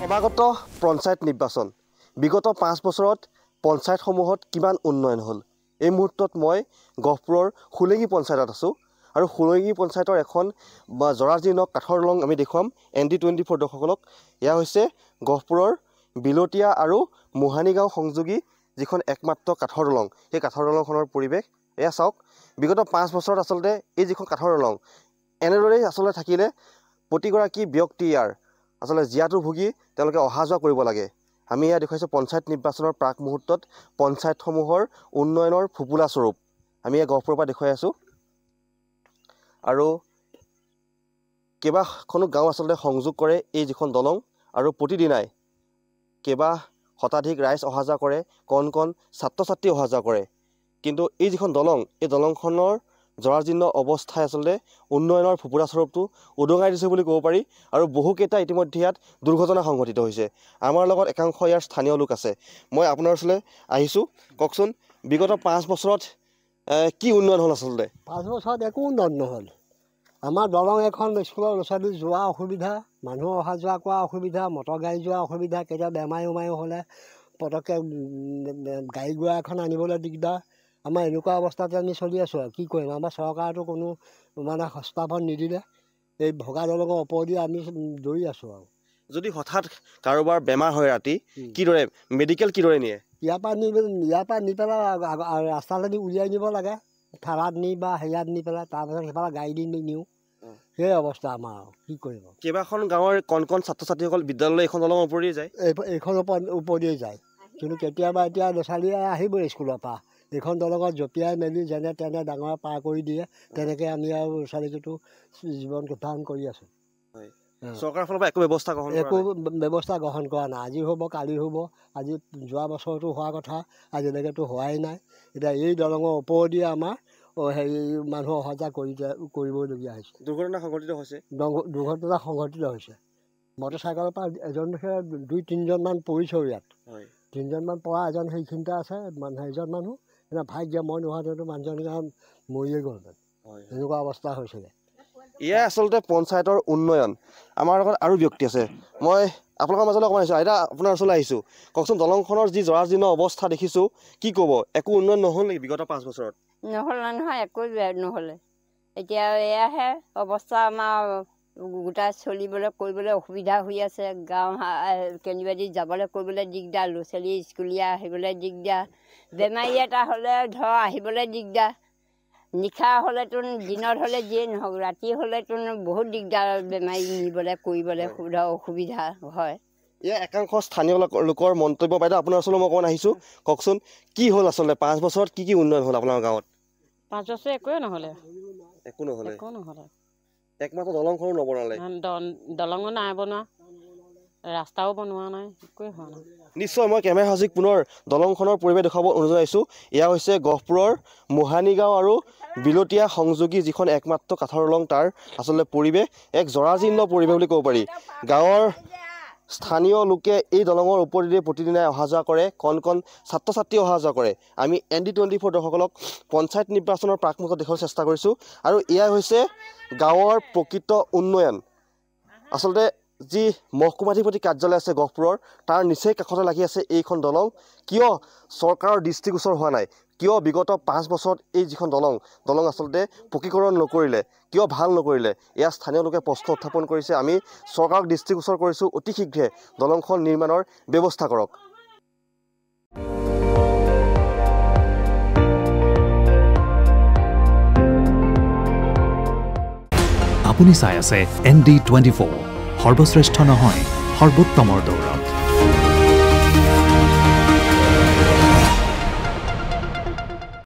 সমাগত পঞ্চায়ত নিৰ্বাচন বিগত 5 বছৰত পঞ্চায়তসমূহত কিমান উন্নয়ন হ'ল এই মুহূৰ্তত মই গহপুৰৰ খুলেগি পঞ্চায়তত আছোঁ আৰু খুলেগি পঞ্চায়তৰ এখন জৰাজীৰ্ণ কাঠৰ দলং আমি দেখুৱাম ND24 দৰ্শকসকলক এয়া হৈছে গহপুৰৰ বিলতীয়া আৰু মোহানি গাঁও সংযোগী যিখন একমাত্ৰ কাঠৰ দলং সেই কাঠৰ দলংখনৰ পৰিৱেশ এয়া চাওক বিগত 5 বছৰত আচলতে এই যিখন কাঠৰ দলং এনেদৰে আচলতে থাকিলে প্ৰতিগৰাকী ব্যক্তি ইয়াৰ আচলতে জিয়াটো ভুগি তেওঁলোকে অহা যোৱা কৰিব লাগে আমি এয়া দেখুৱাইছোঁ পঞ্চায়ত নিৰ্বাচনৰ প্ৰাক মুহূৰ্তত পঞ্চায়তসমূহৰ উন্নয়নৰ ফুপুলা স্বৰূপ আমি এয়া গহপুৰৰ পৰা দেখুৱাই আছোঁ আৰু কেইবাখনো গাঁও আচলতে সংযোগ কৰে এই যিখন দলং আৰু প্ৰতিদিনাই কেইবা শতাধিক ৰাইজ অহা যোৱা কৰে কণ কণ ছাত্ৰ ছাত্ৰী অহা যোৱা কৰে কিন্তু এই যিখন দলং এই দলংখনৰ জৰাজীৰ্ণ অৱস্থাই আচলতে উন্নয়নৰ ফুপুৰা স্বৰূপটো উদঙাই দিছে বুলি ক'ব পাৰি আৰু বহুকেইটা ইতিমধ্যে ইয়াত দুৰ্ঘটনা সংঘটিত হৈছে আমাৰ লগত একাংশ ইয়াৰ স্থানীয় লোক আছে মই আপোনাৰ ওচৰলৈ আহিছোঁ কওকচোন বিগত 5 বছৰত কি উন্নয়ন হ'ল আচলতে 5 বছৰত একো উন্নয়ন নহ'ল আমাৰ দলং এখন স্কুলৰ ল'ৰা ছোৱালী যোৱা অসুবিধা মানুহ অহা যোৱা কৰা অসুবিধা মটৰ গাড়ী যোৱা অসুবিধা কেতিয়া বেমাৰী হ'লে পটককৈ গাড়ী গুৰা এখন আনিবলৈ দিগদাৰ আমাৰ এনেকুৱা অৱস্থাতে আমি চলি আছোঁ আৰু কি কৰিম আমাৰ চৰকাৰেতো কোনো মানে সংস্থাপন নিদিলে এই ভগা দলঙৰ ওপৰেদি আমি দৌৰি আছোঁ আৰু যদি হঠাৎ কাৰোবাৰ বেমাৰ হয় ৰাতি কিদৰে মেডিকেল কিদৰে নিয়ে ইয়াৰ পৰা নি পেলাই ৰাস্তালেদি উলিয়াই নিব লাগে থানাত নি বা হেৰিয়াত নি পেলাই তাৰপিছত সেইফালে গাড়ী দি নিওঁ সেই অৱস্থা আমাৰ আৰু কি কৰিব কেইবাখন গাঁৱৰ কণ কণ ছাত্ৰ ছাত্ৰীসকল বিদ্যালয়লৈ এইখন দলং ওপৰেদি যায় এইখন ওপৰেদি যায় কিন্তু কেতিয়াবা এতিয়া ল'ৰা ছোৱালীয়ে আহিবই স্কুলৰ পৰা এইখন দলঙত জঁপিয়াই মেলি যেনে তেনে ডাঙৰ পাৰ কৰি দিয়ে তেনেকৈ আমি আৰু ল'ৰা ছোৱালীকেইটো জীৱন উদ্ধাৰণ কৰি আছোঁ চৰকাৰৰ ফালৰ পৰা একো ব্যৱস্থা গ্ৰহণ কৰা নাই আজি হ'ব কালি হ'ব আজি যোৱা বছৰতো হোৱা কথা আজিলৈকেতো হোৱাই নাই এতিয়া এই দলঙৰ ওপৰেদি আমাৰ হেৰি মানুহ অহা যোৱা কৰিবলগীয়া হৈছে দুৰ্ঘটনা সংঘটিত হৈছে মটৰচাইকেলৰ পৰা এজন 2-3জনমান পৰিছে ইয়াত 3জনমান পৰা এজন সেইখিনিতে আছে সেইজন মানুহ এতিয়া ভাগ্য মই নোহোৱাটো মানুহজন মৰিয়ে গ'ল এনেকুৱা অৱস্থা হৈছিলে এয়া আচলতে পঞ্চায়তৰ উন্নয়ন আমাৰ লগত আৰু ব্যক্তি আছে মই আপোনালোকৰ মাজলৈ অকণমান আহিছোঁ এতিয়া আপোনাৰ ওচৰলৈ আহিছোঁ কওকচোন দলংখনৰ যি জৰাজীৰ্ণ অৱস্থা দেখিছোঁ কি ক'ব একো উন্নয়ন নহ'ল নেকি বিগত 5 বছৰত নহ'ল নহয় একো নহ'লে এতিয়া এয়াহে অৱস্থা আমাৰ গোটাই চলিবলৈ কৰিবলৈ অসুবিধা হৈ আছে গাঁও কেনিবাদি যাবলৈ কৰিবলৈ দিগদাৰ ল'ৰা ছোৱালী স্কুলীয়া আহিবলৈ দিগদাৰ বেমাৰী এটা হ'লে ধৰ আহিবলৈ দিগদাৰ নিশা হ'লেতো দিনত হ'লে যিয়ে নহওক ৰাতি হ'লেতো বহুত দিগদাৰ বেমাৰী নিবলৈ কৰিবলৈ অসুবিধা হয় এয়া একাংশ স্থানীয় লোকৰ মন্তব্য বাইদেউ আপোনাৰ ওচৰলৈ মই অকণমান আহিছোঁ কওকচোন কি হ'ল আচলতে 5 বছৰত কি উন্নয়ন হ'ল আপোনাৰ গাঁৱত 5 বছৰ একোৱে নহ'লে একমাত্ৰ দলংখনো নবনালে দলঙো নাই বনোৱা ৰাস্তাও বনোৱা নাই একোৱে হোৱা নাই নিশ্চয় মই কেমেৰা সাজিক পুনৰ দলংখনৰ পৰিৱেশ দেখুৱাব অনুৰোধ জনাইছোঁ এয়া হৈছে গহপুৰৰ মোহানি গাঁও আৰু বিলতীয়া সংযোগী যিখন একমাত্ৰ কাঠৰ দলং তাৰ আচলতে পৰিৱেশ এক জৰাজীৰ্ণ পৰিৱেশ বুলি ক'ব পাৰি গাঁৱৰ স্থানীয় লোকে এই দলঙৰ ওপৰেদি প্ৰতিদিনাই অহা যোৱা কৰে কণ কণ ছাত্ৰ ছাত্ৰী অহা যোৱা কৰে আমি ND24 দৰ্শকসকলক পঞ্চায়ত নিৰ্বাচনৰ প্ৰাক মুহূৰ্তত দেখুৱাবলৈ চেষ্টা কৰিছোঁ আৰু এয়া হৈছে গাঁৱৰ প্ৰকৃত উন্নয়ন আচলতে যি মহকুমাধিপতি কাৰ্যালয় আছে গহপুৰৰ তাৰ নিচেই কাষতে লাগি আছে এইখন দলং কিয় চৰকাৰৰ দৃষ্টিগোচৰ হোৱা নাই কিয় বিগত 5 বছৰত এই যিখন দলং আচলতে পকীকৰণ নকৰিলে কিয় ভাল নকৰিলে এয়া স্থানীয় লোকে প্ৰশ্ন উত্থাপন কৰিছে আমি চৰকাৰক দৃষ্টিগোচৰ কৰিছোঁ অতি শীঘ্ৰে দলংখন নিৰ্মাণৰ ব্যৱস্থা কৰক আপুনি চাই আছে ND24 সৰ্বশ্ৰেষ্ঠ নহয় সৰ্বোত্তমৰ দৌৰ